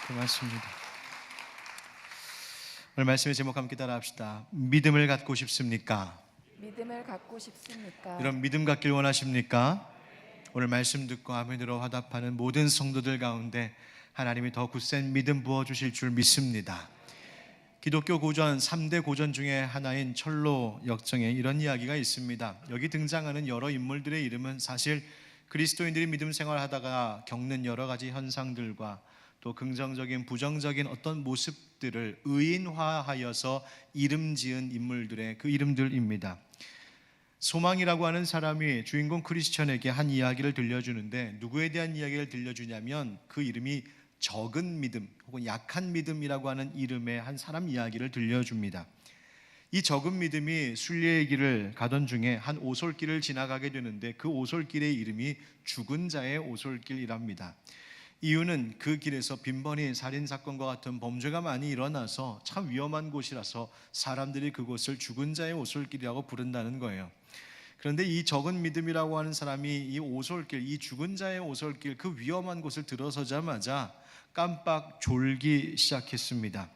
고맙습니다. 오늘 말씀의 제목 함께 따라합시다. 믿음을 갖고 싶습니까? 믿음을 갖고 싶습니까? 이런 믿음 갖길 원하십니까? 오늘 말씀 듣고 아멘으로 화답하는 모든 성도들 가운데 하나님이 더 굳센 믿음 부어주실 줄 믿습니다. 기독교 고전 3대 고전 중에 하나인 철로 역정에 이런 이야기가 있습니다. 여기 등장하는 여러 인물들의 이름은 사실 그리스도인들이 믿음 생활하다가 겪는 여러 가지 현상들과 또 긍정적인 부정적인 어떤 모습들을 의인화하여서 이름 지은 인물들의 그 이름들입니다. 소망이라고 하는 사람이 주인공 크리스천에게 한 이야기를 들려주는데 누구에 대한 이야기를 들려주냐면 그 이름이 적은 믿음 혹은 약한 믿음이라고 하는 이름의 한 사람 이야기를 들려줍니다. 이 적은 믿음이 순례의 길을 가던 중에 한 오솔길을 지나가게 되는데 그 오솔길의 이름이 죽은 자의 오솔길이랍니다. 이유는 그 길에서 빈번히 살인사건과 같은 범죄가 많이 일어나서 참 위험한 곳이라서 사람들이 그곳을 죽은 자의 오솔길이라고 부른다는 거예요. 그런데 이 적은 믿음이라고 하는 사람이 이 오솔길, 이 죽은 자의 오솔길, 그 위험한 곳을 들어서자마자 깜빡 졸기 시작했습니다.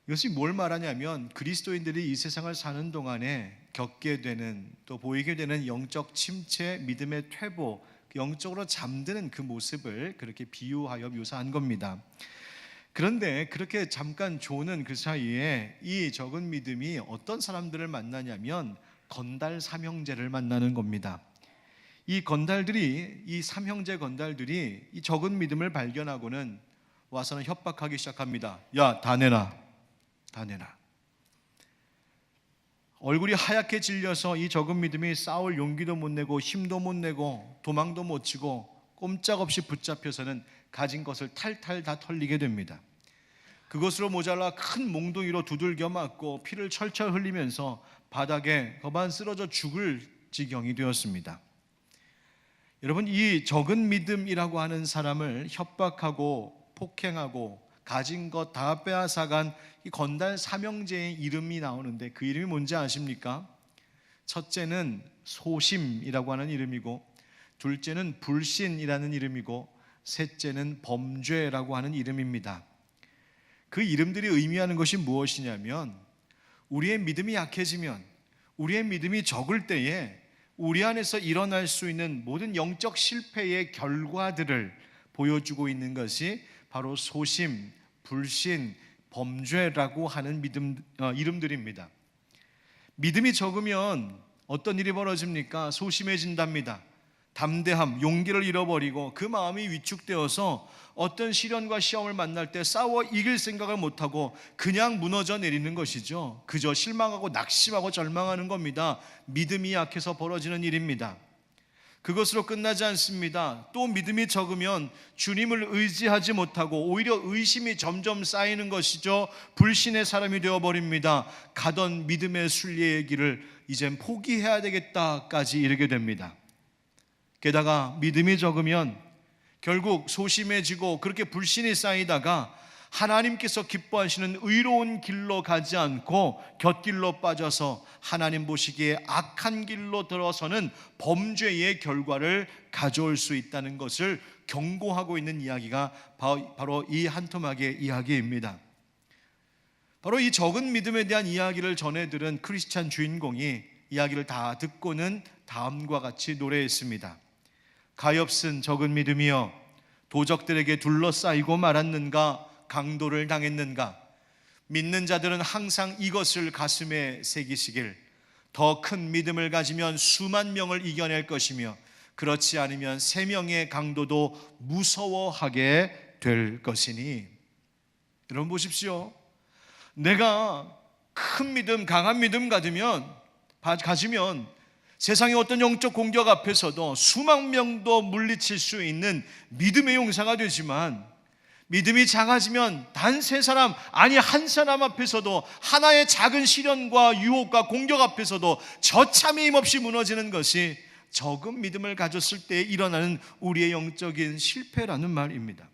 이것이 뭘 말하냐면 그리스도인들이 이 세상을 사는 동안에 겪게 되는 또 보이게 되는 영적 침체, 믿음의 퇴보, 영적으로 잠드는 그 모습을 그렇게 비유하여 묘사한 겁니다. 그런데 그렇게 잠깐 조는 그 사이에 이 적은 믿음이 어떤 사람들을 만나냐면 건달 삼형제를 만나는 겁니다. 이 건달들이, 이 삼형제 건달들이 이 적은 믿음을 발견하고는 와서는 협박하기 시작합니다. 야, 다 내놔, 다 내놔. 얼굴이 하얗게 질려서 이 적은 믿음이 싸울 용기도 못 내고 힘도 못 내고 도망도 못 치고 꼼짝없이 붙잡혀서는 가진 것을 탈탈 다 털리게 됩니다. 그것으로 모자라 큰 몽둥이로 두들겨 맞고 피를 철철 흘리면서 바닥에 거반 쓰러져 죽을 지경이 되었습니다. 여러분, 이 적은 믿음이라고 하는 사람을 협박하고 폭행하고 가진 것 다 빼앗아간 이 건달 삼형제의 이름이 나오는데 그 이름이 뭔지 아십니까? 첫째는 소심이라고 하는 이름이고, 둘째는 불신이라는 이름이고, 셋째는 범죄라고 하는 이름입니다. 그 이름들이 의미하는 것이 무엇이냐면 우리의 믿음이 약해지면, 우리의 믿음이 적을 때에 우리 안에서 일어날 수 있는 모든 영적 실패의 결과들을 보여주고 있는 것이 바로 소심, 불신, 범죄라고 하는 이름들입니다. 믿음이 적으면 어떤 일이 벌어집니까? 소심해진답니다. 담대함, 용기를 잃어버리고 그 마음이 위축되어서 어떤 시련과 시험을 만날 때 싸워 이길 생각을 못하고 그냥 무너져 내리는 것이죠. 그저 실망하고 낙심하고 절망하는 겁니다. 믿음이 약해서 벌어지는 일입니다. 그것으로 끝나지 않습니다. 또 믿음이 적으면 주님을 의지하지 못하고 오히려 의심이 점점 쌓이는 것이죠. 불신의 사람이 되어버립니다. 가던 믿음의 순례의 길을 이젠 포기해야 되겠다까지 이르게 됩니다. 게다가 믿음이 적으면 결국 소심해지고 그렇게 불신이 쌓이다가 하나님께서 기뻐하시는 의로운 길로 가지 않고 곁길로 빠져서 하나님 보시기에 악한 길로 들어서는 범죄의 결과를 가져올 수 있다는 것을 경고하고 있는 이야기가 바로 이 한 토막의 이야기입니다. 바로 이 적은 믿음에 대한 이야기를 전해들은 크리스찬 주인공이 이야기를 다 듣고는 다음과 같이 노래했습니다. 가엾은 적은 믿음이여, 도적들에게 둘러싸이고 말았는가, 강도를 당했는가. 믿는 자들은 항상 이것을 가슴에 새기시길. 더 큰 믿음을 가지면 수만 명을 이겨낼 것이며 그렇지 않으면 세 명의 강도도 무서워하게 될 것이니. 여러분 보십시오. 내가 큰 믿음, 강한 믿음 가지면 세상의 어떤 영적 공격 앞에서도 수만 명도 물리칠 수 있는 믿음의 용사가 되지만, 믿음이 작아지면 단 세 사람, 아니 한 사람 앞에서도, 하나의 작은 시련과 유혹과 공격 앞에서도 저참이 힘없이 무너지는 것이 적은 믿음을 가졌을 때 일어나는 우리의 영적인 실패라는 말입니다.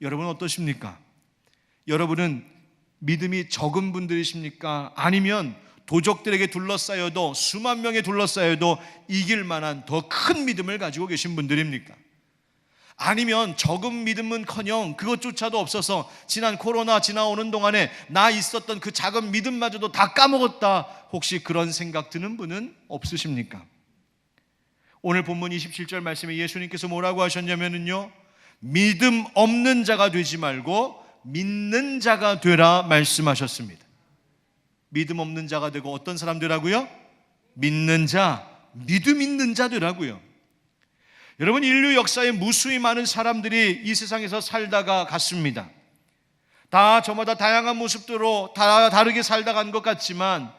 여러분 어떠십니까? 여러분은 믿음이 적은 분들이십니까? 아니면 도적들에게 둘러싸여도, 수만 명에 둘러싸여도 이길 만한 더 큰 믿음을 가지고 계신 분들입니까? 아니면 적은 믿음은커녕 그것조차도 없어서 지난 코로나 지나오는 동안에 나 있었던 그 작은 믿음마저도 다 까먹었다, 혹시 그런 생각 드는 분은 없으십니까? 오늘 본문 27절 말씀에 예수님께서 뭐라고 하셨냐면요, 믿음 없는 자가 되지 말고 믿는 자가 되라 말씀하셨습니다. 믿음 없는 자가 되고 어떤 사람 되라고요? 믿는 자, 믿음 있는 자 되라고요. 여러분, 인류 역사에 무수히 많은 사람들이 이 세상에서 살다가 갔습니다. 다 저마다 다양한 모습대로 다 다르게 살다 간 것 같지만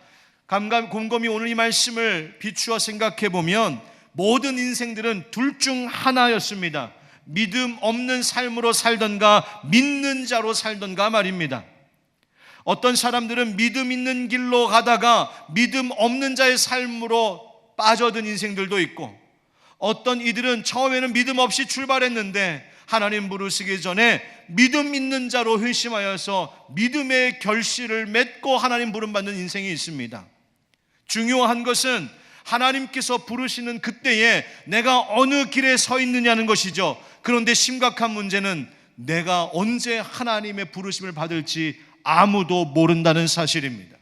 곰곰이 오늘 이 말씀을 비추어 생각해 보면 모든 인생들은 둘 중 하나였습니다. 믿음 없는 삶으로 살던가 믿는 자로 살던가 말입니다. 어떤 사람들은 믿음 있는 길로 가다가 믿음 없는 자의 삶으로 빠져든 인생들도 있고, 어떤 이들은 처음에는 믿음 없이 출발했는데 하나님 부르시기 전에 믿음 있는 자로 회심하여서 믿음의 결실을 맺고 하나님 부름받는 인생이 있습니다. 중요한 것은 하나님께서 부르시는 그때에 내가 어느 길에 서 있느냐는 것이죠. 그런데 심각한 문제는 내가 언제 하나님의 부르심을 받을지 아무도 모른다는 사실입니다.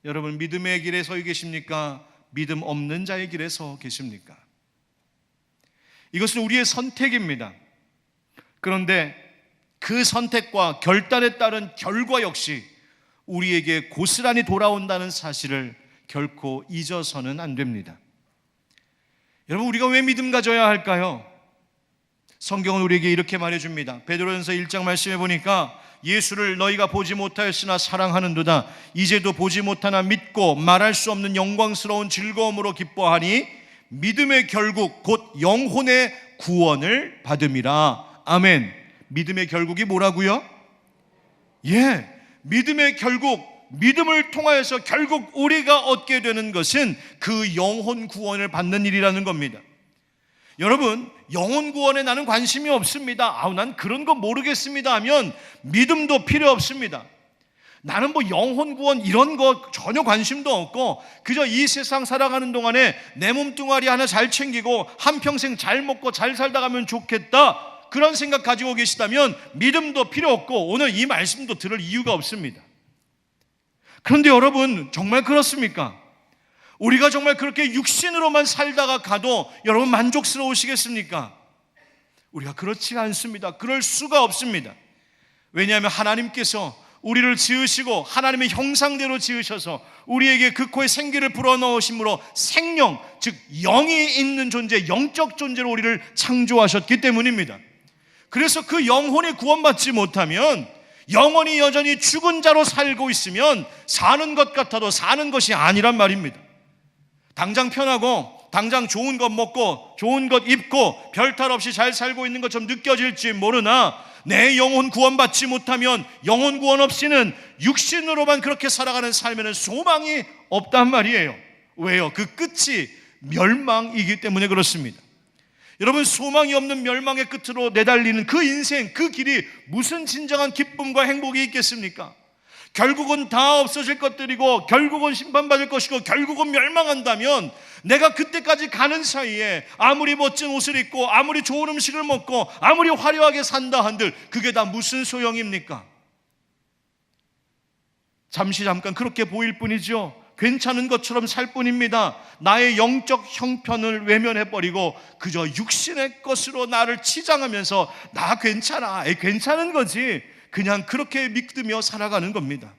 여러분, 믿음의 길에 서 계십니까? 믿음 없는 자의 길에 서 계십니까? 이것은 우리의 선택입니다. 그런데 그 선택과 결단에 따른 결과 역시 우리에게 고스란히 돌아온다는 사실을 결코 잊어서는 안 됩니다. 여러분, 우리가 왜 믿음 가져야 할까요? 성경은 우리에게 이렇게 말해줍니다. 베드로전서 1장 말씀해 보니까 예수를 너희가 보지 못하였으나 사랑하는도다. 이제도 보지 못하나 믿고 말할 수 없는 영광스러운 즐거움으로 기뻐하니 믿음의 결국 곧 영혼의 구원을 받음이라. 아멘. 믿음의 결국이 뭐라고요? 믿음의 결국, 믿음을 통하여서 결국 우리가 얻게 되는 것은 그 영혼 구원을 받는 일이라는 겁니다. 여러분, 영혼 구원에 나는 관심이 없습니다. 난 그런 거 모르겠습니다 하면 믿음도 필요 없습니다. 나는 영혼 구원 이런 거 전혀 관심도 없고 그저 이 세상 살아가는 동안에 내 몸뚱아리 하나 잘 챙기고 한평생 잘 먹고 잘 살다 가면 좋겠다, 그런 생각 가지고 계시다면 믿음도 필요 없고 오늘 이 말씀도 들을 이유가 없습니다. 그런데 여러분, 정말 그렇습니까? 우리가 정말 그렇게 육신으로만 살다가 가도 여러분 만족스러우시겠습니까? 우리가 그렇지 않습니다. 그럴 수가 없습니다. 왜냐하면 하나님께서 우리를 지으시고 하나님의 형상대로 지으셔서 우리에게 그 코에 생기를 불어넣으심으로 생명, 즉 영이 있는 존재, 영적 존재로 우리를 창조하셨기 때문입니다. 그래서 그 영혼이 구원받지 못하면 영혼이 여전히 죽은 자로 살고 있으면 사는 것 같아도 사는 것이 아니란 말입니다. 당장 편하고 당장 좋은 것 먹고 좋은 것 입고 별탈 없이 잘 살고 있는 것처럼 느껴질지 모르나 내 영혼 구원받지 못하면 영혼 구원 없이는 육신으로만 그렇게 살아가는 삶에는 소망이 없단 말이에요. 왜요? 그 끝이 멸망이기 때문에 그렇습니다. 여러분, 소망이 없는 멸망의 끝으로 내달리는 그 인생, 그 길이 무슨 진정한 기쁨과 행복이 있겠습니까? 결국은 다 없어질 것들이고 결국은 심판받을 것이고 결국은 멸망한다면 내가 그때까지 가는 사이에 아무리 멋진 옷을 입고 아무리 좋은 음식을 먹고 아무리 화려하게 산다 한들 그게 다 무슨 소용입니까? 잠깐 그렇게 보일 뿐이죠. 괜찮은 것처럼 살 뿐입니다. 나의 영적 형편을 외면해버리고 그저 육신의 것으로 나를 치장하면서 나 괜찮아, 괜찮은 거지, 그냥 그렇게 믿으며 살아가는 겁니다.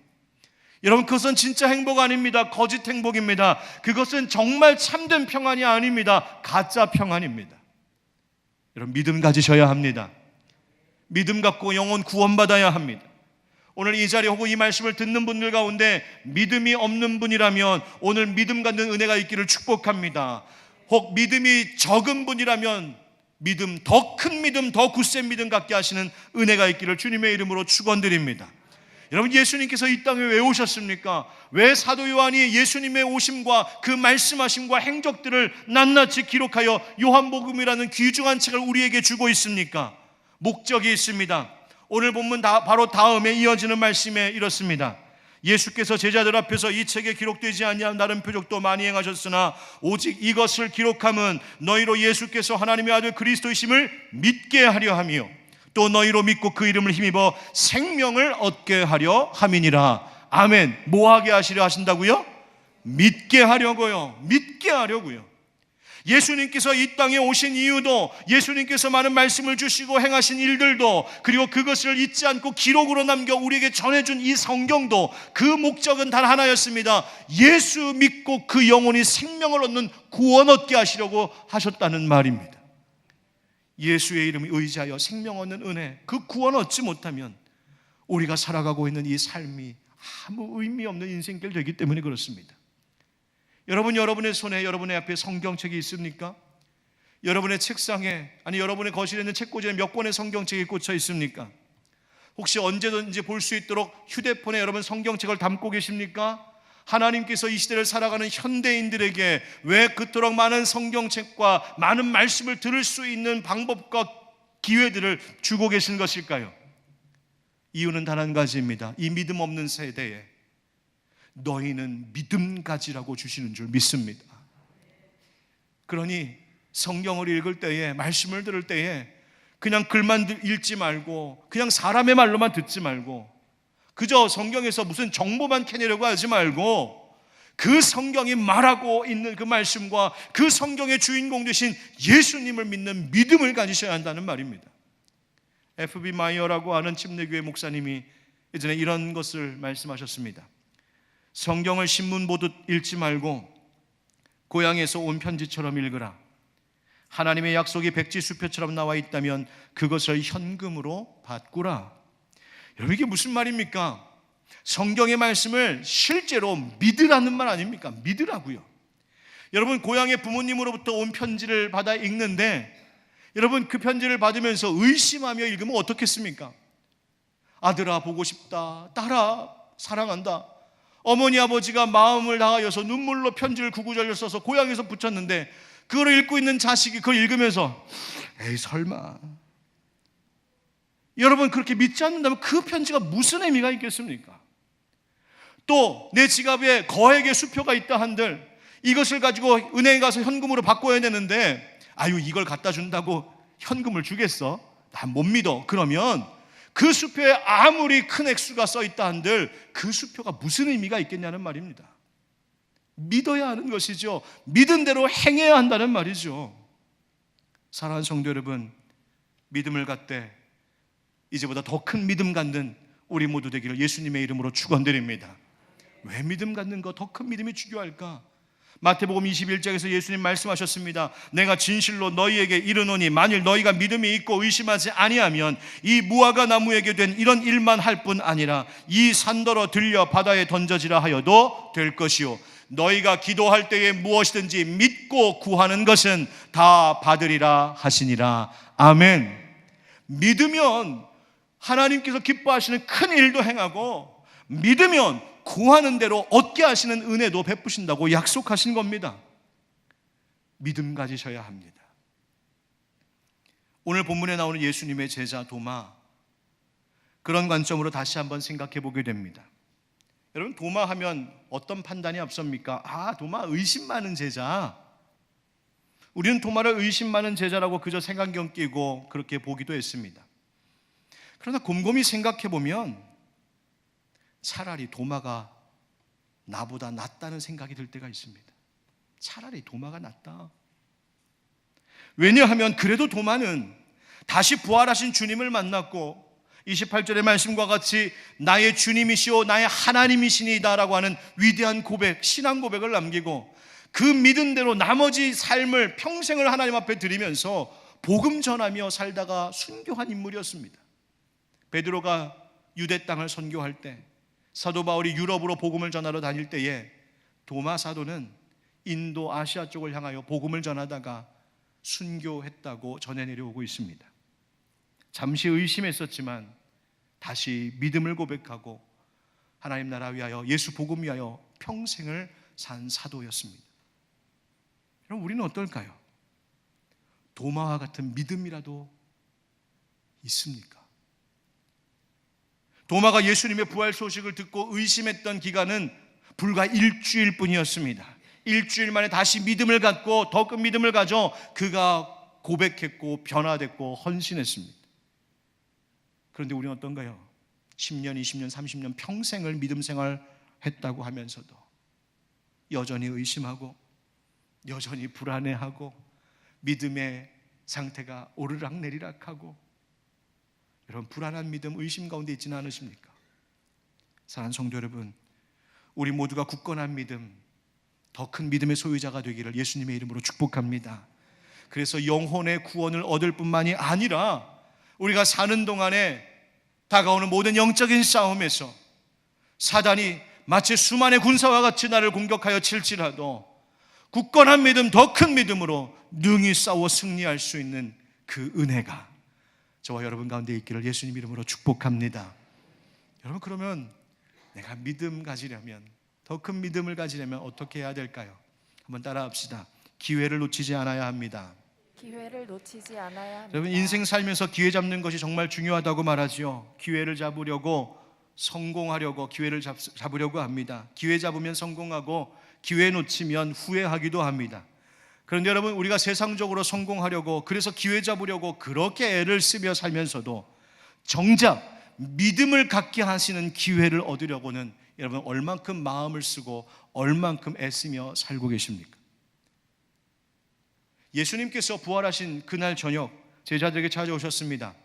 여러분, 그것은 진짜 행복 아닙니다. 거짓 행복입니다. 그것은 정말 참된 평안이 아닙니다. 가짜 평안입니다. 여러분, 믿음 가지셔야 합니다. 믿음 갖고 영혼 구원받아야 합니다. 오늘 이 자리 혹은 이 말씀을 듣는 분들 가운데 믿음이 없는 분이라면 오늘 믿음 갖는 은혜가 있기를 축복합니다. 혹 믿음이 적은 분이라면 믿음, 더 큰 믿음, 더 굳센 믿음 갖게 하시는 은혜가 있기를 주님의 이름으로 축원드립니다. 여러분, 예수님께서 이 땅에 왜 오셨습니까? 왜 사도 요한이 예수님의 오심과 그 말씀하심과 행적들을 낱낱이 기록하여 요한복음이라는 귀중한 책을 우리에게 주고 있습니까? 목적이 있습니다. 오늘 본문 바로 다음에 이어지는 말씀에 이렇습니다. 예수께서 제자들 앞에서 이 책에 기록되지 아니한 다른 표적도 많이 행하셨으나 오직 이것을 기록함은 너희로 예수께서 하나님의 아들 그리스도이심을 믿게 하려 함이요 또 너희로 믿고 그 이름을 힘입어 생명을 얻게 하려 함이니라. 아멘. 뭐하게 하시려 하신다고요? 믿게 하려고요. 믿게 하려고요. 예수님께서 이 땅에 오신 이유도, 예수님께서 많은 말씀을 주시고 행하신 일들도, 그리고 그것을 잊지 않고 기록으로 남겨 우리에게 전해준 이 성경도 그 목적은 단 하나였습니다. 예수 믿고 그 영혼이 생명을 얻는 구원 얻게 하시려고 하셨다는 말입니다. 예수의 이름을 의지하여 생명 얻는 은혜, 그 구원 얻지 못하면 우리가 살아가고 있는 이 삶이 아무 의미 없는 인생길 되기 때문에 그렇습니다. 여러분, 여러분의 손에, 여러분의 앞에 성경책이 있습니까? 여러분의 책상에, 아니 여러분의 거실에 있는 책꽂이에 몇 권의 성경책이 꽂혀 있습니까? 혹시 언제든지 볼 수 있도록 휴대폰에 여러분 성경책을 담고 계십니까? 하나님께서 이 시대를 살아가는 현대인들에게 왜 그토록 많은 성경책과 많은 말씀을 들을 수 있는 방법과 기회들을 주고 계신 것일까요? 이유는 단 한 가지입니다. 이 믿음 없는 세대에 너희는 믿음 가지라고 주시는 줄 믿습니다. 그러니 성경을 읽을 때에, 말씀을 들을 때에 그냥 글만 읽지 말고, 그냥 사람의 말로만 듣지 말고, 그저 성경에서 무슨 정보만 캐내려고 하지 말고, 그 성경이 말하고 있는 그 말씀과 그 성경의 주인공 되신 예수님을 믿는 믿음을 가지셔야 한다는 말입니다. F.B. 마이어라고 하는 침례교회 목사님이 예전에 이런 것을 말씀하셨습니다. 성경을 신문 보듯 읽지 말고 고향에서 온 편지처럼 읽으라. 하나님의 약속이 백지수표처럼 나와 있다면 그것을 현금으로 바꾸라. 여러분, 이게 무슨 말입니까? 성경의 말씀을 실제로 믿으라는 말 아닙니까? 믿으라고요. 여러분, 고향의 부모님으로부터 온 편지를 받아 읽는데, 여러분 그 편지를 받으면서 의심하며 읽으면 어떻겠습니까? 아들아 보고 싶다, 딸아 사랑한다. 어머니 아버지가 마음을 다하여서 눈물로 편지를 구구절절 써서 고향에서 붙였는데, 그걸 읽고 있는 자식이 그걸 읽으면서 에이 설마. 여러분, 그렇게 믿지 않는다면 그 편지가 무슨 의미가 있겠습니까? 또 내 지갑에 거액의 수표가 있다 한들 이것을 가지고 은행에 가서 현금으로 바꿔야 되는데, 아유 이걸 갖다 준다고 현금을 주겠어? 난 못 믿어. 그러면 그 수표에 아무리 큰 액수가 써 있다 한들 그 수표가 무슨 의미가 있겠냐는 말입니다. 믿어야 하는 것이죠. 믿은 대로 행해야 한다는 말이죠. 사랑하는 성도 여러분, 믿음을 갖되 이제보다 더 큰 믿음 갖는 우리 모두 되기를 예수님의 이름으로 축원드립니다. 왜 믿음 갖는 거, 더 큰 믿음이 중요할까? 마태복음 21장에서 예수님 말씀하셨습니다. 내가 진실로 너희에게 이르노니 만일 너희가 믿음이 있고 의심하지 아니하면 이 무화과 나무에게 된 이런 일만 할 뿐 아니라 이 산더러 들려 바다에 던져지라 하여도 될 것이요 너희가 기도할 때에 무엇이든지 믿고 구하는 것은 다 받으리라 하시니라. 아멘. 믿으면 하나님께서 기뻐하시는 큰 일도 행하고, 믿으면 구하는 대로 얻게 하시는 은혜도 베푸신다고 약속하신 겁니다. 믿음 가지셔야 합니다. 오늘 본문에 나오는 예수님의 제자 도마, 그런 관점으로 다시 한번 생각해 보게 됩니다. 여러분, 도마 하면 어떤 판단이 앞섭니까? 아, 도마 의심 많은 제자. 우리는 도마를 의심 많은 제자라고 그저 색안경 끼고 그렇게 보기도 했습니다. 그러나 곰곰이 생각해 보면 차라리 도마가 나보다 낫다는 생각이 들 때가 있습니다. 차라리 도마가 낫다. 왜냐하면 그래도 도마는 다시 부활하신 주님을 만났고 28절의 말씀과 같이 나의 주님이시오 나의 하나님이시니다라고 하는 위대한 고백, 신앙 고백을 남기고 그 믿은 대로 나머지 삶을, 평생을 하나님 앞에 드리면서 복음 전하며 살다가 순교한 인물이었습니다. 베드로가 유대 땅을 선교할 때, 사도 바울이 유럽으로 복음을 전하러 다닐 때에 도마 사도는 인도 아시아 쪽을 향하여 복음을 전하다가 순교했다고 전해 내려오고 있습니다. 잠시 의심했었지만 다시 믿음을 고백하고 하나님 나라 위하여, 예수 복음 위하여 평생을 산 사도였습니다. 그럼 우리는 어떨까요? 도마와 같은 믿음이라도 있습니까? 도마가 예수님의 부활 소식을 듣고 의심했던 기간은 불과 일주일 뿐이었습니다. 일주일 만에 다시 믿음을 갖고 더 큰 믿음을 가져 그가 고백했고 변화됐고 헌신했습니다. 그런데 우리는 어떤가요? 10년, 20년, 30년 평생을 믿음 생활했다고 하면서도 여전히 의심하고 여전히 불안해하고 믿음의 상태가 오르락내리락하고, 여러분 불안한 믿음, 의심 가운데 있지는 않으십니까? 사랑하는 성도 여러분, 우리 모두가 굳건한 믿음, 더 큰 믿음의 소유자가 되기를 예수님의 이름으로 축복합니다. 그래서 영혼의 구원을 얻을 뿐만이 아니라 우리가 사는 동안에 다가오는 모든 영적인 싸움에서 사단이 마치 수만의 군사와 같이 나를 공격하여 칠지라도 굳건한 믿음, 더 큰 믿음으로 능히 싸워 승리할 수 있는 그 은혜가 저와 여러분 가운데 있기를 예수님 이름으로 축복합니다. 여러분, 그러면 내가 믿음 가지려면, 더 큰 믿음을 가지려면 어떻게 해야 될까요? 한번 따라합시다. 기회를 놓치지 않아야 합니다. 기회를 놓치지 않아야 합니다. 여러분, 인생 살면서 기회 잡는 것이 정말 중요하다고 말하지요. 기회를 잡으려고, 성공하려고 기회를 잡으려고 합니다. 기회 잡으면 성공하고 기회 놓치면 후회하기도 합니다. 그런데 여러분, 우리가 세상적으로 성공하려고, 그래서 기회 잡으려고 그렇게 애를 쓰며 살면서도 정작 믿음을 갖게 하시는 기회를 얻으려고는 여러분 얼만큼 마음을 쓰고 얼만큼 애쓰며 살고 계십니까? 예수님께서 부활하신 그날 저녁 제자들에게 찾아오셨습니다.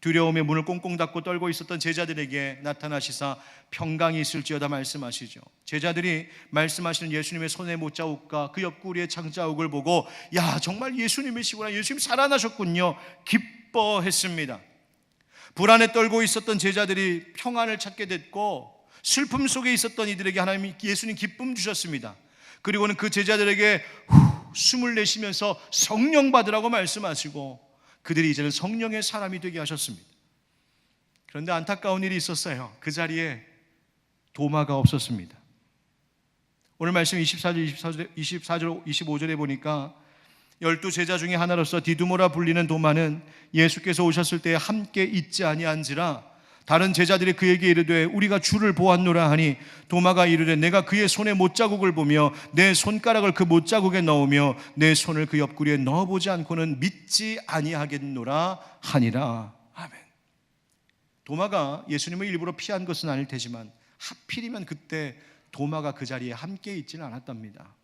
두려움의 문을 꽁꽁 닫고 떨고 있었던 제자들에게 나타나시사 평강이 있을지어다 말씀하시죠. 제자들이 말씀하시는 예수님의 손의 못자국과 그 옆구리의 창자국을 보고, 야, 정말 예수님이시구나, 예수님 살아나셨군요, 기뻐했습니다. 불안에 떨고 있었던 제자들이 평안을 찾게 됐고, 슬픔 속에 있었던 이들에게 하나님이, 예수님 기쁨 주셨습니다. 그리고는 그 제자들에게 숨을 내쉬면서 성령 받으라고 말씀하시고 그들이 이제는 성령의 사람이 되게 하셨습니다. 그런데 안타까운 일이 있었어요. 그 자리에 도마가 없었습니다. 오늘 말씀 24절, 25절에 보니까 12제자 중에 하나로서 디두모라 불리는 도마는 예수께서 오셨을 때 함께 있지 아니한지라 다른 제자들이 그에게 이르되 우리가 주를 보았노라 하니, 도마가 이르되 내가 그의 손에 못자국을 보며 내 손가락을 그 못자국에 넣으며 내 손을 그 옆구리에 넣어보지 않고는 믿지 아니하겠노라 하니라. 아멘. 도마가 예수님을 일부러 피한 것은 아닐 테지만 하필이면 그때 도마가 그 자리에 함께 있지는 않았답니다.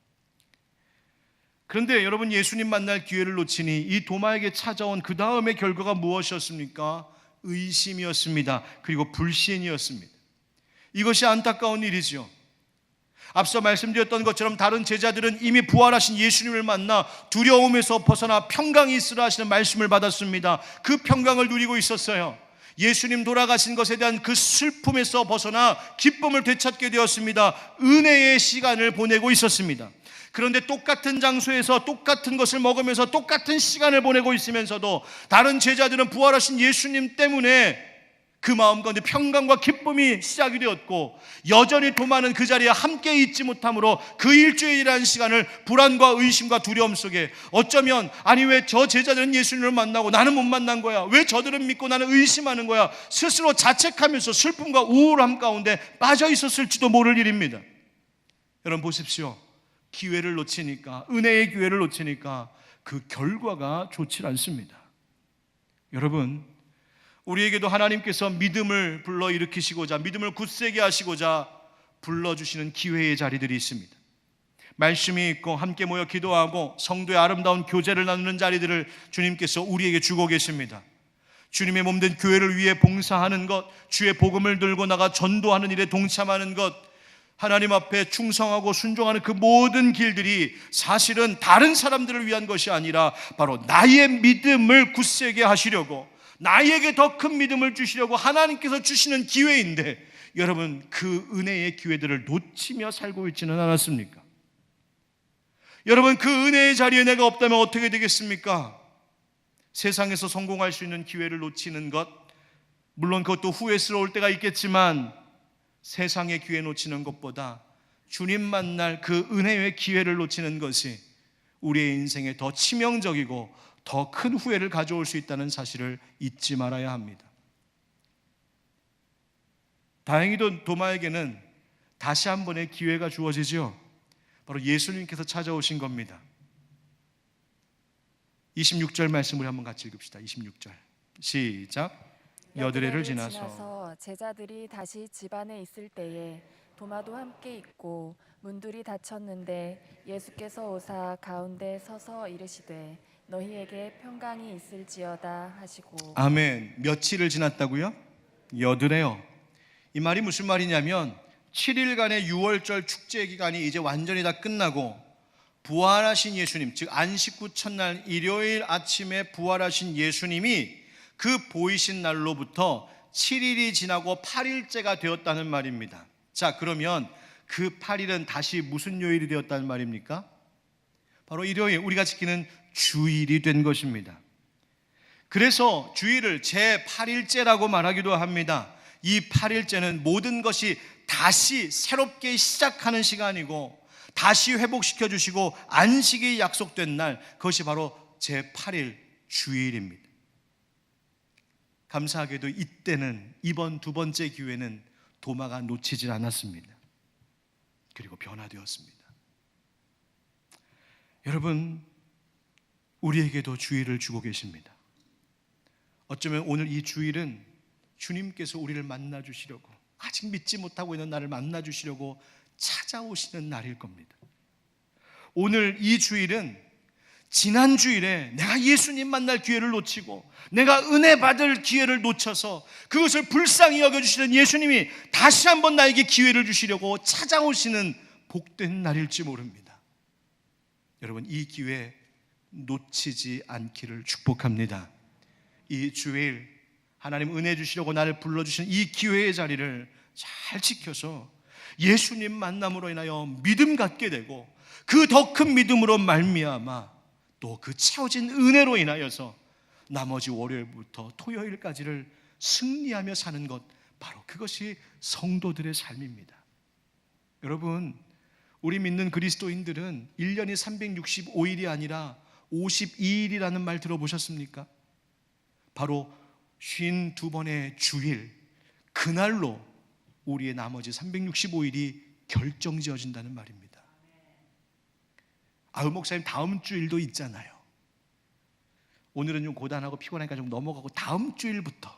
그런데 여러분, 예수님 만날 기회를 놓치니 이 도마에게 찾아온 그 다음의 결과가 무엇이었습니까? 의심이었습니다. 그리고 불신이었습니다. 이것이 안타까운 일이죠. 앞서 말씀드렸던 것처럼 다른 제자들은 이미 부활하신 예수님을 만나 두려움에서 벗어나 평강이 있으라 하시는 말씀을 받았습니다. 그 평강을 누리고 있었어요. 예수님 돌아가신 것에 대한 그 슬픔에서 벗어나 기쁨을 되찾게 되었습니다. 은혜의 시간을 보내고 있었습니다. 그런데 똑같은 장소에서 똑같은 것을 먹으면서 똑같은 시간을 보내고 있으면서도 다른 제자들은 부활하신 예수님 때문에 그 마음 가운데 평강과 기쁨이 시작이 되었고, 여전히 도마는 그 자리에 함께 있지 못함으로 그 일주일이라는 시간을 불안과 의심과 두려움 속에, 어쩌면 아니 왜 저 제자들은 예수님을 만나고 나는 못 만난 거야, 왜 저들은 믿고 나는 의심하는 거야, 스스로 자책하면서 슬픔과 우울함 가운데 빠져 있었을지도 모를 일입니다. 여러분 보십시오. 기회를 놓치니까, 은혜의 기회를 놓치니까 그 결과가 좋지 않습니다. 여러분, 우리에게도 하나님께서 믿음을 불러일으키시고자, 믿음을 굳세게 하시고자 불러주시는 기회의 자리들이 있습니다. 말씀이 있고 함께 모여 기도하고 성도의 아름다운 교제를 나누는 자리들을 주님께서 우리에게 주고 계십니다. 주님의 몸된 교회를 위해 봉사하는 것, 주의 복음을 들고 나가 전도하는 일에 동참하는 것, 하나님 앞에 충성하고 순종하는 그 모든 길들이 사실은 다른 사람들을 위한 것이 아니라 바로 나의 믿음을 굳세게 하시려고, 나에게 더 큰 믿음을 주시려고 하나님께서 주시는 기회인데, 여러분 그 은혜의 기회들을 놓치며 살고 있지는 않았습니까? 여러분, 그 은혜의 자리에 내가 없다면 어떻게 되겠습니까? 세상에서 성공할 수 있는 기회를 놓치는 것, 물론 그것도 후회스러울 때가 있겠지만 세상의 기회 놓치는 것보다 주님 만날 그 은혜의 기회를 놓치는 것이 우리의 인생에 더 치명적이고 더 큰 후회를 가져올 수 있다는 사실을 잊지 말아야 합니다. 다행히도 도마에게는 다시 한 번의 기회가 주어지죠. 바로 예수님께서 찾아오신 겁니다. 26절 말씀을 한번 같이 읽읍시다. 26절 시작. 여드레를 지나서 제자들이 다시 집 안에 있을 때에 도마도 함께 있고 문들이 닫혔는데 예수께서 오사 가운데 서서 이르시되 너희에게 평강이 있을지어다 하시고. 아멘. 며칠을 지났다고요? 여드레요. 이 말이 무슨 말이냐면 7일간의 6월절 축제 기간이 이제 완전히 다 끝나고 부활하신 예수님, 즉 안식 후 첫날 일요일 아침에 부활하신 예수님이 그 보이신 날로부터 7일이 지나고 8일째가 되었다는 말입니다. 자, 그러면 그 8일은 다시 무슨 요일이 되었다는 말입니까? 바로 일요일, 우리가 지키는 주일이 된 것입니다. 그래서 주일을 제8일째라고 말하기도 합니다. 이 8일째는 모든 것이 다시 새롭게 시작하는 시간이고 다시 회복시켜 주시고 안식이 약속된 날, 그것이 바로 제8일 주일입니다. 감사하게도 이때는, 이번 두 번째 기회는 도마가 놓치질 않았습니다. 그리고 변화되었습니다. 여러분, 우리에게도 주일을 주고 계십니다. 어쩌면 오늘 이 주일은 주님께서 우리를 만나 주시려고, 아직 믿지 못하고 있는 나를 만나 주시려고 찾아오시는 날일 겁니다. 오늘 이 주일은 지난 주일에 내가 예수님 만날 기회를 놓치고 내가 은혜 받을 기회를 놓쳐서 그것을 불쌍히 여겨주시는 예수님이 다시 한번 나에게 기회를 주시려고 찾아오시는 복된 날일지 모릅니다. 여러분, 이 기회 놓치지 않기를 축복합니다. 이 주일 하나님 은혜 주시려고 나를 불러주신 이 기회의 자리를 잘 지켜서 예수님 만남으로 인하여 믿음 갖게 되고 그 더 큰 믿음으로 말미암아 또 그 채워진 은혜로 인하여서 나머지 월요일부터 토요일까지를 승리하며 사는 것, 바로 그것이 성도들의 삶입니다. 여러분, 우리 믿는 그리스도인들은 1년이 365일이 아니라 52일이라는 말 들어보셨습니까? 바로 52번의 주일, 그날로 우리의 나머지 365일이 결정지어진다는 말입니다. 아우 목사님, 다음 주일도 있잖아요. 오늘은 좀 고단하고 피곤하니까 좀 넘어가고 다음 주일부터.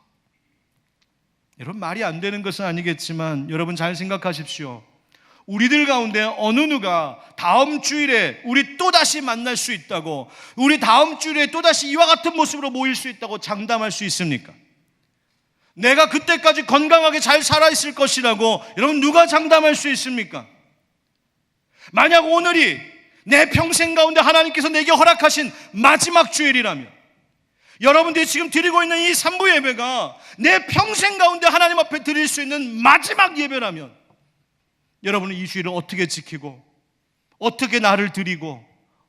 여러분, 말이 안 되는 것은 아니겠지만 여러분 잘 생각하십시오. 우리들 가운데 어느 누가 다음 주일에 우리 또다시 만날 수 있다고, 우리 다음 주일에 또다시 이와 같은 모습으로 모일 수 있다고 장담할 수 있습니까? 내가 그때까지 건강하게 잘 살아있을 것이라고 여러분 누가 장담할 수 있습니까? 만약 오늘이 내 평생 가운데 하나님께서 내게 허락하신 마지막 주일이라면, 여러분들이 지금 드리고 있는 이 3부 예배가 내 평생 가운데 하나님 앞에 드릴 수 있는 마지막 예배라면, 여러분은 이 주일을 어떻게 지키고 어떻게 나를 드리고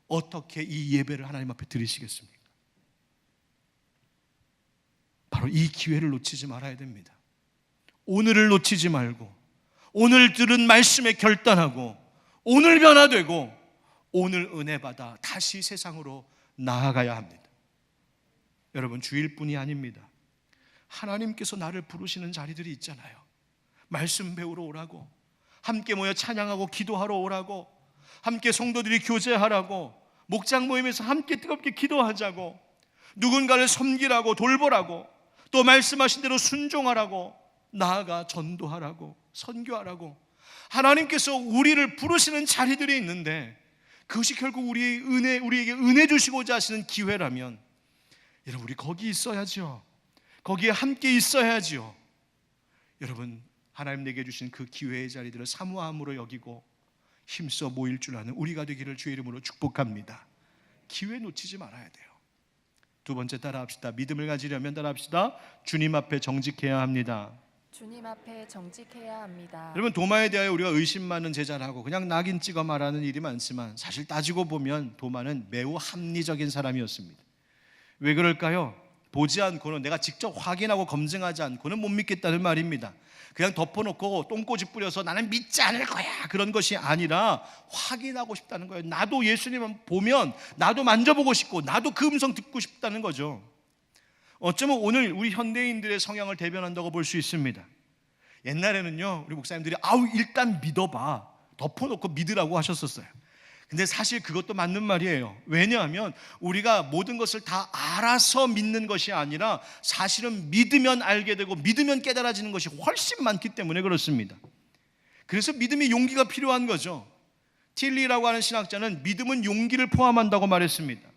어떻게 이 예배를 하나님 앞에 드리시겠습니까? 바로 이 기회를 놓치지 말아야 됩니다. 오늘을 놓치지 말고 오늘 들은 말씀에 결단하고 오늘 변화되고 오늘 은혜 받아 다시 세상으로 나아가야 합니다. 여러분, 주일뿐이 아닙니다. 하나님께서 나를 부르시는 자리들이 있잖아요. 말씀 배우러 오라고, 함께 모여 찬양하고 기도하러 오라고, 함께 성도들이 교제하라고, 목장 모임에서 함께 뜨겁게 기도하자고, 누군가를 섬기라고, 돌보라고, 또 말씀하신 대로 순종하라고, 나아가 전도하라고, 선교하라고 하나님께서 우리를 부르시는 자리들이 있는데, 그것이 결국 우리에게 은혜 주시고자 하시는 기회라면 여러분, 우리 거기 있어야죠. 거기에 함께 있어야죠. 여러분, 하나님 내게 주신 그 기회의 자리들을 사모함으로 여기고 힘써 모일 줄 아는 우리가 되기를 주의 이름으로 축복합니다. 기회 놓치지 말아야 돼요. 두 번째, 따라합시다. 믿음을 가지려면 따라합시다. 주님 앞에 정직해야 합니다. 주님 앞에 정직해야 합니다. 여러분, 도마에 대하여 우리가 의심 많은 제자를 하고 그냥 낙인 찍어 말하는 일이 많지만 사실 따지고 보면 도마는 매우 합리적인 사람이었습니다. 왜 그럴까요? 보지 않고는, 내가 직접 확인하고 검증하지 않고는 못 믿겠다는 말입니다. 그냥 덮어놓고 똥꼬집 뿌려서 나는 믿지 않을 거야, 그런 것이 아니라 확인하고 싶다는 거예요. 나도 예수님을 보면 나도 만져보고 싶고 나도 그 음성 듣고 싶다는 거죠. 어쩌면 오늘 우리 현대인들의 성향을 대변한다고 볼 수 있습니다. 옛날에는요, 우리 목사님들이 아우 일단 믿어봐, 덮어놓고 믿으라고 하셨었어요. 근데 사실 그것도 맞는 말이에요. 왜냐하면 우리가 모든 것을 다 알아서 믿는 것이 아니라 사실은 믿으면 알게 되고 믿으면 깨달아지는 것이 훨씬 많기 때문에 그렇습니다. 그래서 믿음이 용기가 필요한 거죠. 틸리라고 하는 신학자는 믿음은 용기를 포함한다고 말했습니다.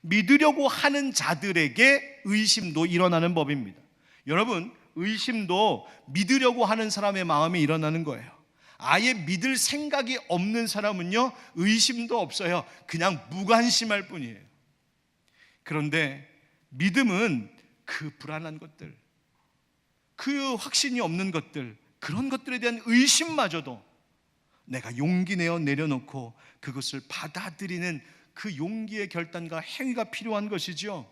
믿으려고 하는 자들에게 의심도 일어나는 법입니다. 여러분, 의심도 믿으려고 하는 사람의 마음이 일어나는 거예요. 아예 믿을 생각이 없는 사람은요, 의심도 없어요. 그냥 무관심할 뿐이에요. 그런데 믿음은 그 불안한 것들, 그 확신이 없는 것들, 그런 것들에 대한 의심마저도 내가 용기 내어 내려놓고 그것을 받아들이는 그 용기의 결단과 행위가 필요한 것이지요.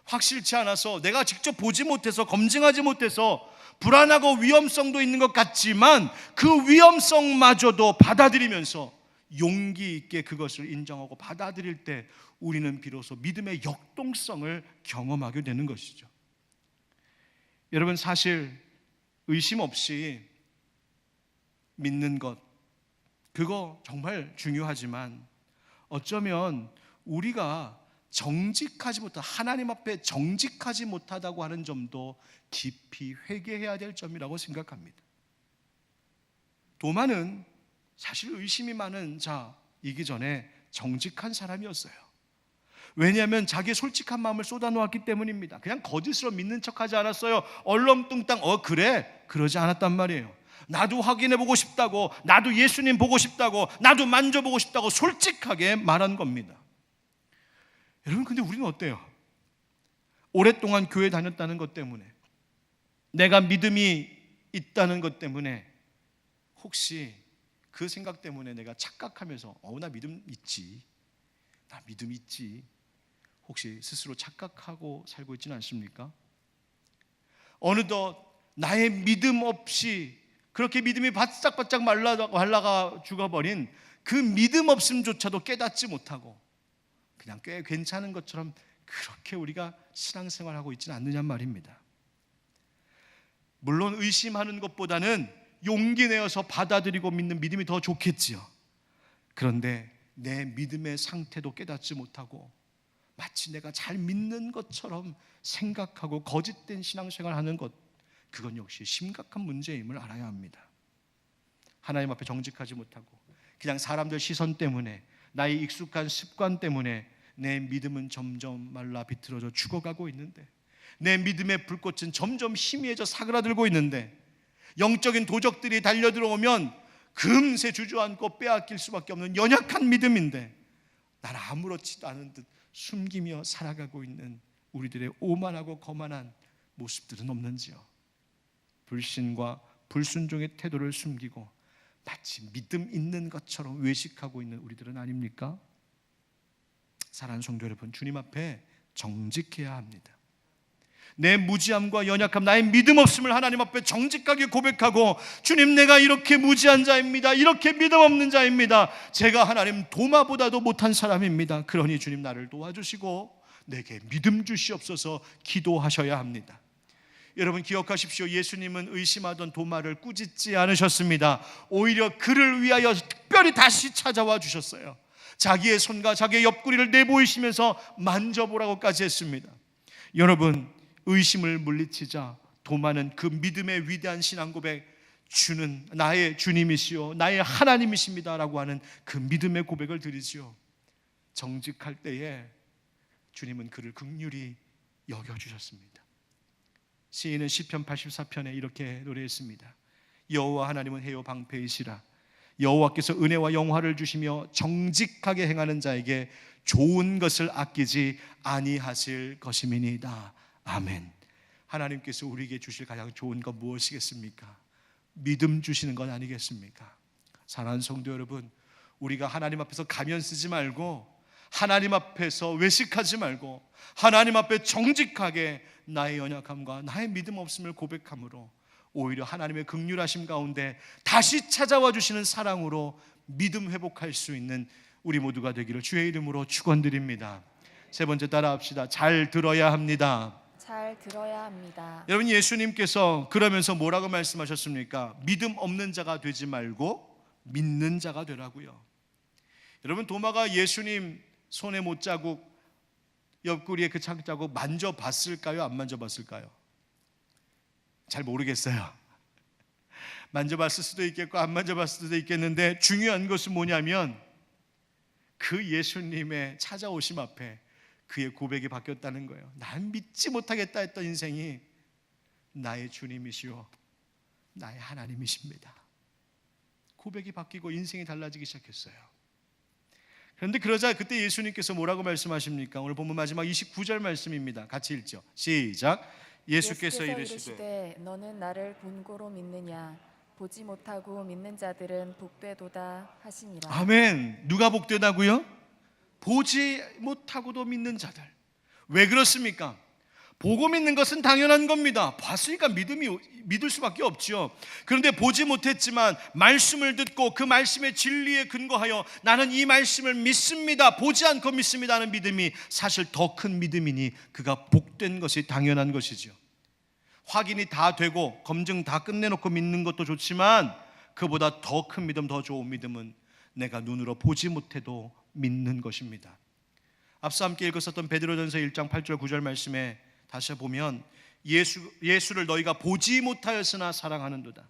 확실치 않아서 내가 직접 보지 못해서 검증하지 못해서 불안하고 위험성도 있는 것 같지만 그 위험성마저도 받아들이면서 용기 있게 그것을 인정하고 받아들일 때 우리는 비로소 믿음의 역동성을 경험하게 되는 것이죠. 여러분, 사실 의심 없이 믿는 것, 그거 정말 중요하지만 어쩌면 우리가 정직하지 못한, 하나님 앞에 정직하지 못하다고 하는 점도 깊이 회개해야 될 점이라고 생각합니다. 도마는 사실 의심이 많은 자이기 전에 정직한 사람이었어요. 왜냐하면 자기의 솔직한 마음을 쏟아놓았기 때문입니다. 그냥 거짓으로 믿는 척하지 않았어요. 얼렁뚱땅 그래? 그러지 않았단 말이에요. 나도 확인해보고 싶다고, 나도 예수님 보고 싶다고, 나도 만져보고 싶다고 솔직하게 말한 겁니다. 여러분, 근데 우리는 어때요? 오랫동안 교회 다녔다는 것 때문에, 내가 믿음이 있다는 것 때문에, 혹시 그 생각 때문에 내가 착각하면서 나 믿음 있지, 나 믿음 있지, 혹시 스스로 착각하고 살고 있지는 않습니까? 어느덧 나의 믿음 없이 그렇게 믿음이 바싹바싹 말라가 죽어버린 그 믿음 없음조차도 깨닫지 못하고 그냥 꽤 괜찮은 것처럼 그렇게 우리가 신앙생활하고 있지는 않느냐 말입니다. 물론 의심하는 것보다는 용기 내어서 받아들이고 믿는 믿음이 더 좋겠지요. 그런데 내 믿음의 상태도 깨닫지 못하고 마치 내가 잘 믿는 것처럼 생각하고 거짓된 신앙생활하는 것, 그건 역시 심각한 문제임을 알아야 합니다. 하나님 앞에 정직하지 못하고 그냥 사람들 시선 때문에, 나의 익숙한 습관 때문에 내 믿음은 점점 말라 비틀어져 죽어가고 있는데, 내 믿음의 불꽃은 점점 희미해져 사그라들고 있는데, 영적인 도적들이 달려들어오면 금세 주저앉고 빼앗길 수밖에 없는 연약한 믿음인데 나는 아무렇지도 않은 듯 숨기며 살아가고 있는 우리들의 오만하고 거만한 모습들은 없는지요? 불신과 불순종의 태도를 숨기고 마치 믿음 있는 것처럼 외식하고 있는 우리들은 아닙니까? 사랑하는 성도 여러분, 주님 앞에 정직해야 합니다. 내 무지함과 연약함, 나의 믿음 없음을 하나님 앞에 정직하게 고백하고, 주님, 내가 이렇게 무지한 자입니다. 이렇게 믿음 없는 자입니다. 제가 하나님 도마보다도 못한 사람입니다. 그러니 주님 나를 도와주시고 내게 믿음 주시옵소서 기도하셔야 합니다. 여러분, 기억하십시오. 예수님은 의심하던 도마를 꾸짖지 않으셨습니다. 오히려 그를 위하여 특별히 다시 찾아와 주셨어요. 자기의 손과 자기의 옆구리를 내보이시면서 만져보라고까지 했습니다. 여러분, 의심을 물리치자 도마는 그 믿음의 위대한 신앙 고백, 주는 나의 주님이시요 나의 하나님이십니다 라고 하는 그 믿음의 고백을 드리지요. 정직할 때에 주님은 그를 긍휼히 여겨주셨습니다. 시인은 시편 84편에 이렇게 노래했습니다. 여호와 하나님은 해요 방패이시라. 여호와께서 은혜와 영화를 주시며 정직하게 행하는 자에게 좋은 것을 아끼지 아니하실 것임이니이다. 아멘. 하나님께서 우리에게 주실 가장 좋은 것 무엇이겠습니까? 믿음 주시는 것 아니겠습니까? 사랑하는 성도 여러분, 우리가 하나님 앞에서 가면 쓰지 말고, 하나님 앞에서 외식하지 말고, 하나님 앞에 정직하게 나의 연약함과 나의 믿음 없음을 고백함으로 오히려 하나님의 긍휼하심 가운데 다시 찾아와 주시는 사랑으로 믿음 회복할 수 있는 우리 모두가 되기를 주의 이름으로 축원드립니다. 세 번째 따라합시다. 잘 들어야 합니다. 잘 들어야 합니다. 여러분, 예수님께서 그러면서 뭐라고 말씀하셨습니까? 믿음 없는 자가 되지 말고 믿는 자가 되라고요. 여러분, 도마가 예수님 손에 못자국, 옆구리에 그 창자국 만져봤을까요? 안 만져봤을까요? 잘 모르겠어요. 만져봤을 수도 있겠고 안 만져봤을 수도 있겠는데, 중요한 것은 뭐냐면 그 예수님의 찾아오심 앞에 그의 고백이 바뀌었다는 거예요. 난 믿지 못하겠다 했던 인생이 나의 주님이시오, 나의 하나님이십니다. 고백이 바뀌고 인생이 달라지기 시작했어요. 그런데 그러자 그때 예수님께서 뭐라고 말씀하십니까? 오늘 본문 마지막 29절 말씀입니다. 같이 읽죠. 시작. 예수께서 이르시되 너는 나를 본고로 믿느냐? 보지 못하고 믿는 자들은 복되도다 하시니라. 아멘. 누가 복되다고요? 보지 못하고도 믿는 자들. 왜 그렇습니까? 보고 믿는 것은 당연한 겁니다. 봤으니까 믿을 수밖에 없죠. 그런데 보지 못했지만 말씀을 듣고 그 말씀의 진리에 근거하여 나는 이 말씀을 믿습니다, 보지 않고 믿습니다 하는 믿음이 사실 더 큰 믿음이니 그가 복된 것이 당연한 것이죠. 확인이 다 되고 검증 다 끝내놓고 믿는 것도 좋지만 그보다 더 큰 믿음, 더 좋은 믿음은 내가 눈으로 보지 못해도 믿는 것입니다. 앞서 함께 읽었었던 베드로전서 1장 8절 9절 말씀에 다시 보면 예수를 너희가 보지 못하였으나 사랑하는도다.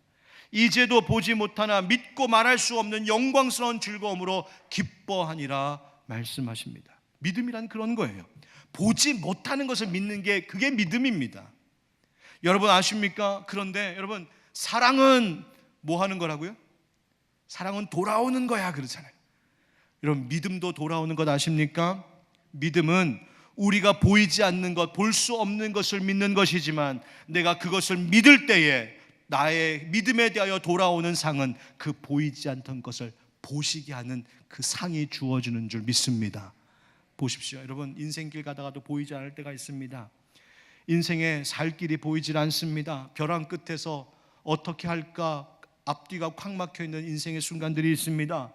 이제도 보지 못하나 믿고 말할 수 없는 영광스러운 즐거움으로 기뻐하니라 말씀하십니다. 믿음이란 그런 거예요. 보지 못하는 것을 믿는 게 그게 믿음입니다. 여러분 아십니까? 그런데 여러분, 사랑은 뭐 하는 거라고요? 사랑은 돌아오는 거야 그러잖아요. 여러분, 믿음도 돌아오는 것 아십니까? 믿음은 우리가 보이지 않는 것, 볼 수 없는 것을 믿는 것이지만 내가 그것을 믿을 때에 나의 믿음에 대하여 돌아오는 상은 그 보이지 않던 것을 보시게 하는 그 상이 주어지는 줄 믿습니다. 보십시오. 여러분, 인생길 가다가도 보이지 않을 때가 있습니다. 인생의 살 길이 보이질 않습니다. 벼랑 끝에서 어떻게 할까 앞뒤가 콱 막혀 있는 인생의 순간들이 있습니다.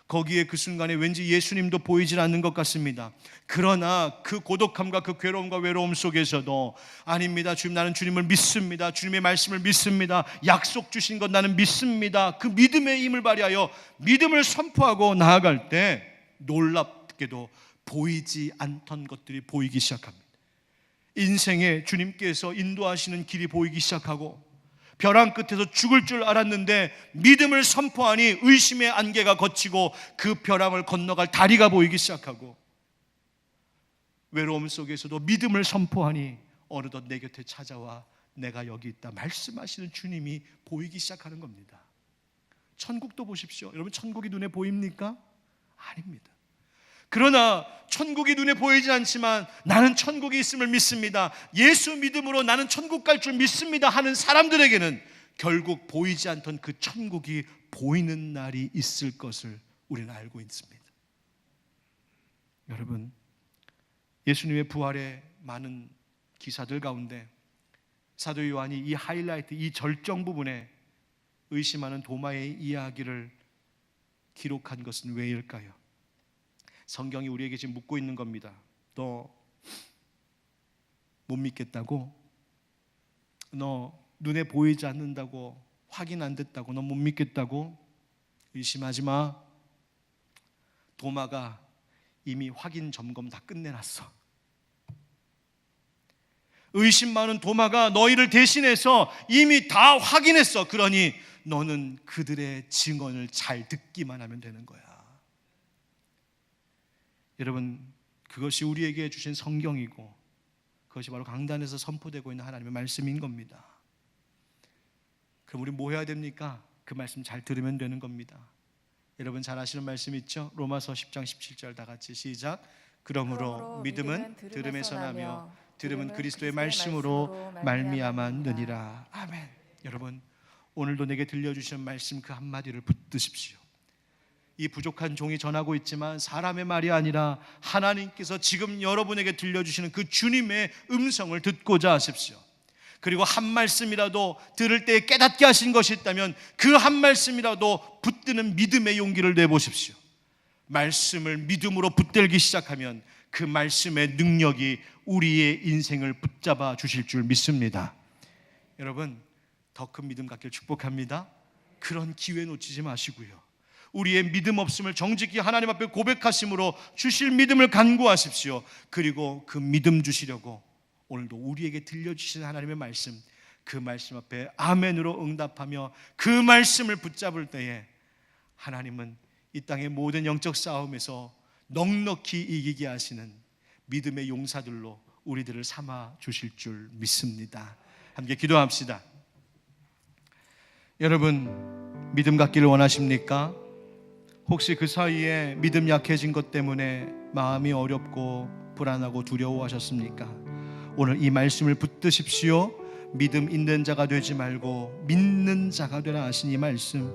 거기에 그 순간에 왠지 예수님도 보이질 않는 것 같습니다. 그러나 그 고독함과 그 괴로움과 외로움 속에서도 아닙니다, 주님, 나는 주님을 믿습니다, 주님의 말씀을 믿습니다, 약속 주신 것 나는 믿습니다, 그 믿음의 힘을 발휘하여 믿음을 선포하고 나아갈 때 놀랍게도 보이지 않던 것들이 보이기 시작합니다. 인생에 주님께서 인도하시는 길이 보이기 시작하고 벼랑 끝에서 죽을 줄 알았는데 믿음을 선포하니 의심의 안개가 걷히고 그 벼랑을 건너갈 다리가 보이기 시작하고, 외로움 속에서도 믿음을 선포하니 어느덧 내 곁에 찾아와 내가 여기 있다 말씀하시는 주님이 보이기 시작하는 겁니다. 천국도 보십시오. 여러분, 천국이 눈에 보입니까? 아닙니다. 그러나 천국이 눈에 보이지 않지만 나는 천국이 있음을 믿습니다, 예수 믿음으로 나는 천국 갈 줄 믿습니다 하는 사람들에게는 결국 보이지 않던 그 천국이 보이는 날이 있을 것을 우리는 알고 있습니다. 여러분, 예수님의 부활의 많은 기사들 가운데 사도 요한이 이 하이라이트, 이 절정 부분에 의심하는 도마의 이야기를 기록한 것은 왜일까요? 성경이 우리에게 지금 묻고 있는 겁니다. 너 못 믿겠다고? 너 눈에 보이지 않는다고, 확인 안 됐다고, 너 못 믿겠다고? 의심하지 마. 도마가 이미 확인 점검 다 끝내놨어. 의심 많은 도마가 너희를 대신해서 이미 다 확인했어. 그러니 너는 그들의 증언을 잘 듣기만 하면 되는 거야. 여러분, 그것이 우리에게 주신 성경이고 그것이 바로 강단에서 선포되고 있는 하나님의 말씀인 겁니다. 그럼 우리 뭐 해야 됩니까? 그 말씀 잘 들으면 되는 겁니다. 여러분 잘 아시는 말씀 있죠? 로마서 10장 17절 다 같이 시작. 그러므로 믿음은 들음에서 나며 들음은 그리스도의 말씀으로 말미암았느니라. 아멘. 여러분, 오늘도 내게 들려주시는 말씀 그 한마디를 붙드십시오. 이 부족한 종이 전하고 있지만 사람의 말이 아니라 하나님께서 지금 여러분에게 들려주시는 그 주님의 음성을 듣고자 하십시오. 그리고 한 말씀이라도 들을 때 깨닫게 하신 것이 있다면 그 한 말씀이라도 붙드는 믿음의 용기를 내보십시오. 말씀을 믿음으로 붙들기 시작하면 그 말씀의 능력이 우리의 인생을 붙잡아 주실 줄 믿습니다. 여러분, 더 큰 믿음 갖길 축복합니다. 그런 기회 놓치지 마시고요, 우리의 믿음 없음을 정직히 하나님 앞에 고백하심으로 주실 믿음을 간구하십시오. 그리고 그 믿음 주시려고 오늘도 우리에게 들려주신 하나님의 말씀, 그 말씀 앞에 아멘으로 응답하며 그 말씀을 붙잡을 때에 하나님은 이 땅의 모든 영적 싸움에서 넉넉히 이기게 하시는 믿음의 용사들로 우리들을 삼아 주실 줄 믿습니다. 함께 기도합시다. 여러분, 믿음 갖기를 원하십니까? 혹시 그 사이에 믿음 약해진 것 때문에 마음이 어렵고 불안하고 두려워하셨습니까? 오늘 이 말씀을 붙드십시오. 믿음 있는 자가 되지 말고 믿는 자가 되라 하신 이 말씀,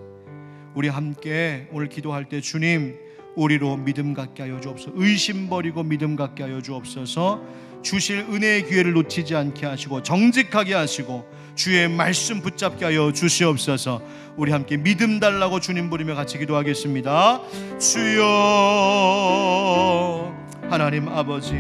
우리 함께 오늘 기도할 때 주님, 우리로 믿음 갖게 하여 주옵소서. 의심 버리고 믿음 갖게 하여 주옵소서. 주실 은혜의 기회를 놓치지 않게 하시고 정직하게 하시고 주의 말씀 붙잡게 하여 주시옵소서. 우리 함께 믿음 달라고 주님 부르며 같이 기도하겠습니다. 주여, 하나님 아버지,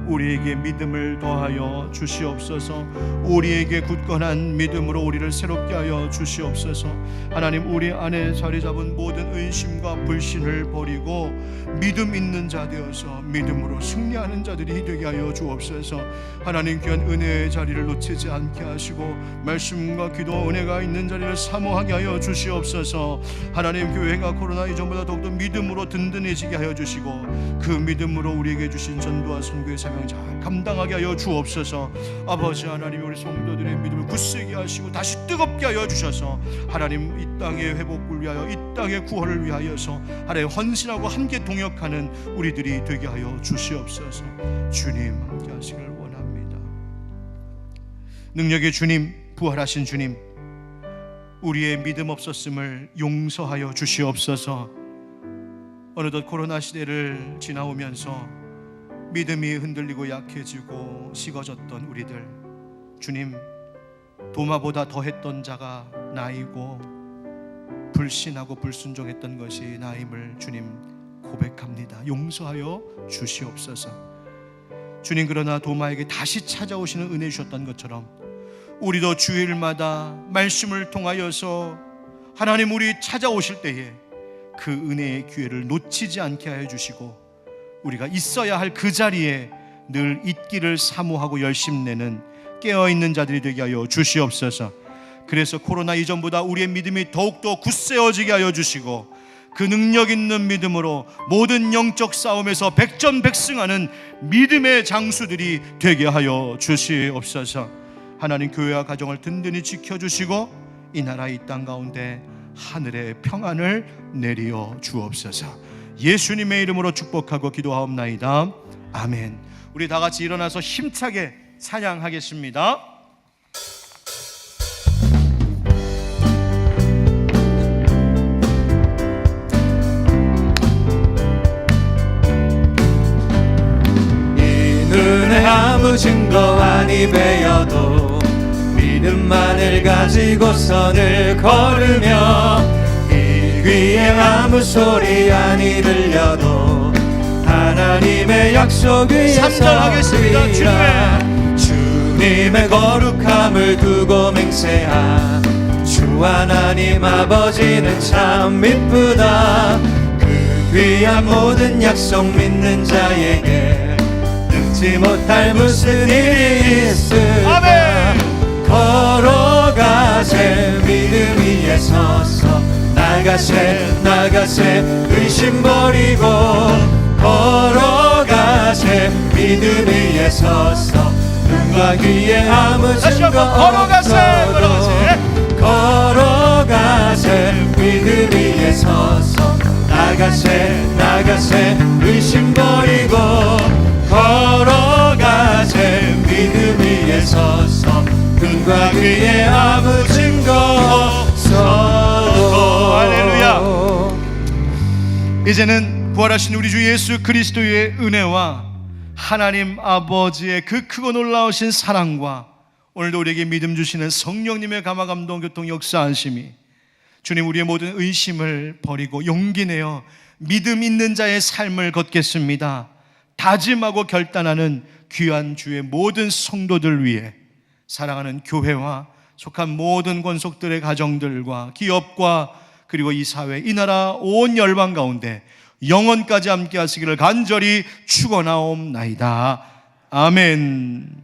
우리에게 믿음을 더하여 주시옵소서. 우리에게 굳건한 믿음으로 우리를 새롭게 하여 주시옵소서. 하나님, 우리 안에 자리 잡은 모든 의심과 불신을 버리고 믿음 있는 자 되어서 믿음으로 승리하는 자들이 되게 하여 주옵소서. 하나님, 귀한 은혜의 자리를 놓치지 않게 하시고 말씀과 기도 은혜가 있는 자리를 사모하게 하여 주시옵소서. 하나님, 교회가 코로나 이전보다 더욱더 믿음으로 든든해지게 하여 주시고 그 믿음으로 우리에게 주신 전도와 선교의 사명 잘 감당하게 하여 주옵소서. 아버지 하나님, 우리 성도들의 믿음을 굳세게 하시고 다시 뜨겁게 하여 주셔서 하나님, 이 땅의 회복을 위하여, 이 땅의 구원을 위하여서 하나님 헌신하고 함께 동역하는 우리들이 되게 하여 주시옵소서. 주님, 함께 하시길 원합니다. 능력의 주님, 부활하신 주님, 우리의 믿음 없었음을 용서하여 주시옵소서. 어느덧 코로나 시대를 지나오면서 믿음이 흔들리고 약해지고 식어졌던 우리들, 주님, 도마보다 더했던 자가 나이고 불신하고 불순종했던 것이 나임을 주님 고백합니다. 용서하여 주시옵소서. 주님, 그러나 도마에게 다시 찾아오시는 은혜 주셨던 것처럼 우리도 주일마다 말씀을 통하여서 하나님 우리 찾아오실 때에 그 은혜의 기회를 놓치지 않게 하여 주시고 우리가 있어야 할 그 자리에 늘 있기를 사모하고 열심내는 깨어있는 자들이 되게 하여 주시옵소서. 그래서 코로나 이전보다 우리의 믿음이 더욱더 굳세어지게 하여 주시고 그 능력 있는 믿음으로 모든 영적 싸움에서 백전백승하는 믿음의 장수들이 되게 하여 주시옵소서. 하나님, 교회와 가정을 든든히 지켜주시고 이 나라 이 땅 가운데 하늘의 평안을 내리어 주옵소서. 예수님의 이름으로 축복하고 기도하옵나이다. 아멘. 우리 다 같이 일어나서 힘차게 찬양하겠습니다. 이 눈에 아무 증거 아니 베어도 믿음만을 가지고 선을 걸으며 귀에 아무 소리 아니 들려도 하나님의 약속 위에 서리라. 주님의 거룩함을 두고 맹세하 주 하나님 아버지는 참 이쁘다. 그 귀한 모든 약속 믿는 자에게 능지 못할 무슨 일이 있을까. 아멘. 걸어가세 믿음 위에 서서 나가세 의심 버리고 걸어가세 믿음 위에 서서 눈과 귀에 아무 증거 없어도 걸어가세 믿음 위에 서서 나가세 의심 버리고 걸어가세 믿음 위에 서서 눈과 귀에 아무 증거 없어도. 할렐루야. 이제는 부활하신 우리 주 예수 그리스도의 은혜와 하나님 아버지의 그 크고 놀라우신 사랑과 오늘도 우리에게 믿음 주시는 성령님의 감화 감동 교통 역사하심이 주님, 우리의 모든 의심을 버리고 용기 내어 믿음 있는 자의 삶을 걷겠습니다. 다짐하고 결단하는 귀한 주의 모든 성도들 위해 사랑하는 교회와 속한 모든 권속들의 가정들과 기업과 그리고 이 사회, 이 나라 온 열방 가운데 영원까지 함께 하시기를 간절히 축원하옵나이다. 아멘.